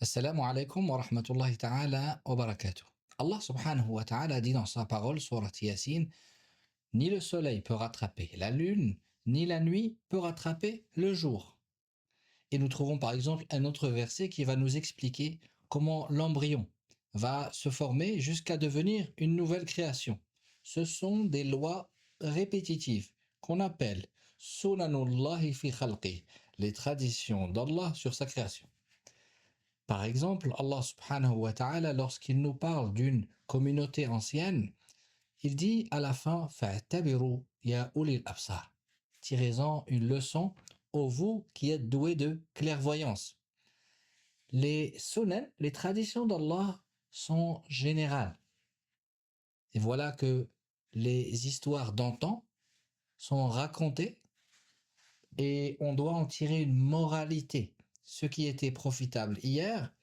Assalamu alaikum wa rahmatullahi ta'ala wa barakatuh. Allah subhanahu wa ta'ala dit dans sa parole, surat Yasin, ni le soleil peut rattraper la lune, ni la nuit peut rattraper le jour. Et nous trouvons par exemple un autre verset qui va nous expliquer comment l'embryon va se former jusqu'à devenir une nouvelle création. Ce sont des lois répétitives qu'on appelle sunanullahi fi khalqih, les traditions d'Allah sur sa création. Par exemple, Allah subhanahu wa ta'ala, lorsqu'il nous parle d'une communauté ancienne, il dit à la fin fa'tabiru ya ulil absar. Tirez-en une leçon, ô vous qui êtes doués de clairvoyance. Les sunan, les traditions d'Allah sont générales. Et voilà que les histoires d'antan sont racontées et on doit en tirer une moralité. Ce qui était profitable hier,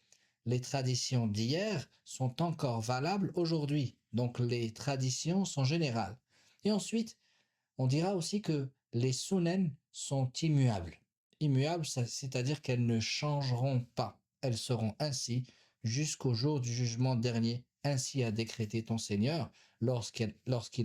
les traditions d'hier sont encore valables aujourd'hui. Donc les traditions sont générales. Et ensuite, on dira aussi que les sunan sont immuables. Immuables, c'est-à-dire qu'elles ne changeront pas. Elles seront ainsi jusqu'au jour du jugement dernier. Ainsi a décrété ton Seigneur lorsqu'il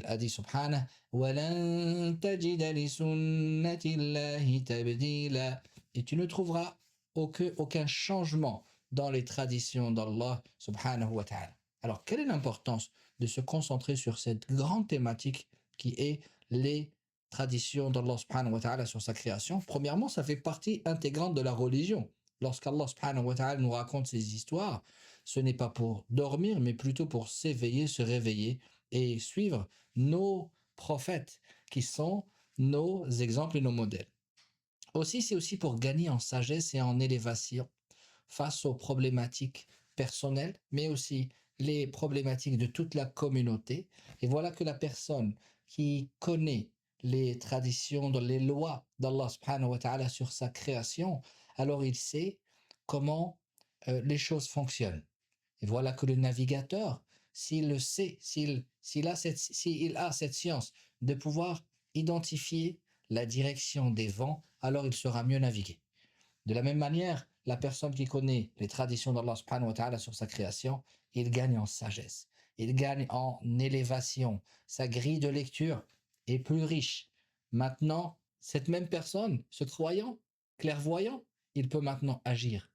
a dit subhanahu وَلَن تَجِدَ لِسُنَّةِ اللَّهِ تَبْدِيلًا. Et tu ne trouveras aucun changement dans les traditions d'Allah subhanahu wa ta'ala. Alors, quelle est l'importance de se concentrer sur cette grande thématique qui est les traditions d'Allah subhanahu wa ta'ala sur sa création? Premièrement, ça fait partie intégrante de la religion. Lorsqu'Allah subhanahu wa ta'ala nous raconte ces histoires, ce n'est pas pour dormir, mais plutôt pour s'éveiller, se réveiller et suivre nos prophètes qui sont nos exemples et nos modèles. Aussi, c'est aussi pour gagner en sagesse et en élévation face aux problématiques personnelles, mais aussi les problématiques de toute la communauté. Et voilà que la personne qui connaît les traditions, les lois d'Allah subhanahu wa ta'ala sur sa création, alors il sait comment les choses fonctionnent. Et voilà que le navigateur, s'il le sait, s'il a cette science de pouvoir identifier la direction des vents, alors il saura mieux naviguer. De la même manière, la personne qui connaît les traditions d'Allah subhanahu wa ta'ala sur sa création, il gagne en sagesse, il gagne en élévation. Sa grille de lecture est plus riche. Maintenant, cette même personne, ce croyant, clairvoyant, il peut maintenant agir.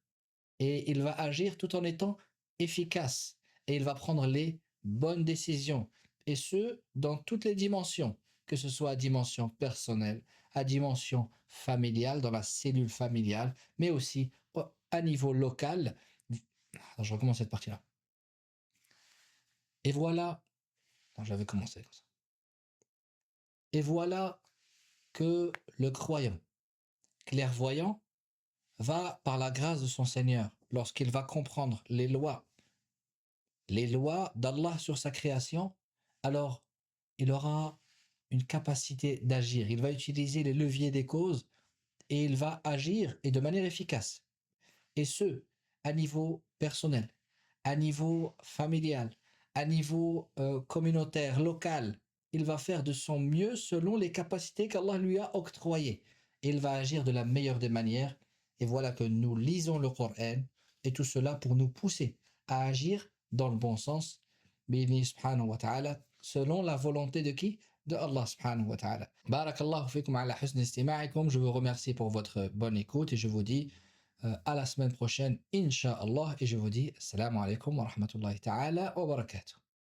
Et il va agir tout en étant efficace. Et il va prendre les bonnes décisions. Et ce, dans toutes les dimensions, que ce soit à dimension personnelle, à dimension familiale, dans la cellule familiale, mais aussi à niveau local. Alors, je recommence cette partie-là. Et voilà, j'avais commencé comme ça. Et voilà que le croyant, clairvoyant, va, par la grâce de son Seigneur, lorsqu'il va comprendre les lois d'Allah sur sa création, alors il aura une capacité d'agir. Il va utiliser les leviers des causes et il va agir et de manière efficace. Et ce, à niveau personnel, à niveau familial, à niveau communautaire, local. Il va faire de son mieux selon les capacités qu'Allah lui a octroyées. Et il va agir de la meilleure des manières. Et voilà que nous lisons le Coran et tout cela pour nous pousser à agir dans le bon sens, subhanahu wa ta'ala, selon la volonté de qui? De Allah subhanahu wa ta'ala. Barakallahu fikum ala husn istima'ikum. Je vous remercie pour votre bonne écoute et je vous dis à la semaine prochaine, Inch'Allah, et je vous dis Assalamu alaikum wa rahmatullahi ta'ala wa barakatuh.